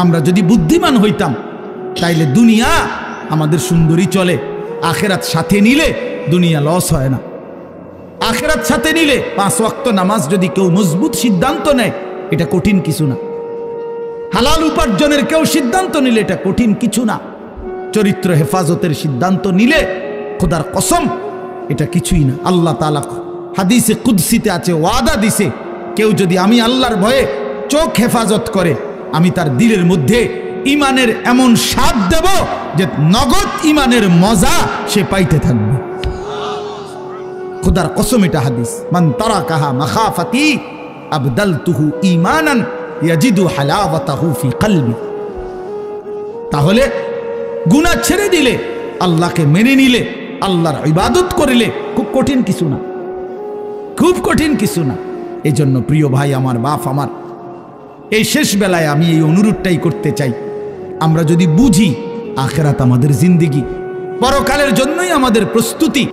আমরা যদি বুদ্ধিমান হইতাম তাইলে দুনিয়া আমাদের সুন্দরী চলে, আখেরাত সাথে নিলে দুনিয়া লস হয় না। আখেরাত সাথে নিলে 5 ওয়াক্ত নামাজ যদি কেউ মজবুত সিদ্ধান্ত নেয়, এটা কঠিন কিছু না। হালাল উপার্জনের কেউ সিদ্ধান্ত নিলে এটা কঠিন কিছু না। চরিত্র হেফাজতের সিদ্ধান্ত নিলে খোদার কসম এটা কিছুই না। আল্লাহ তাআলা হাদিসে কুদসিতে আছে, ওয়াদা দিছে, কেউ যদি আমি আল্লাহর ভয়ে চোখ হেফাজত করে, আমি তার দিলের মধ্যে ইমানের এমন স্বাদ দেব যে নগদ ইমানের মজা সে পাইতে থাকবে। খোদার কসম এটা হাদিস। মান তারাকাহা মাখাফাতি আবদালতুহু ঈমানান ইয়াজিদু হালাওয়াতাহু ফি কলবি। তাহলে গুনাহ ছেড়ে দিলে, আল্লাহকে মেনে নিলে, আল্লাহর ইবাদত করিলে খুব কঠিন কিছু না, খুব কঠিন কিছু না। এই জন্য প্রিয় ভাই আমার, বাপ আমার, এই শেষ বেলায় আমি এই অনুরোধটাই করতে চাই, আমরা যদি বুঝি আখিরাত আমাদের জিন্দেগি, পরকালের জন্যই আমাদের প্রস্তুতি।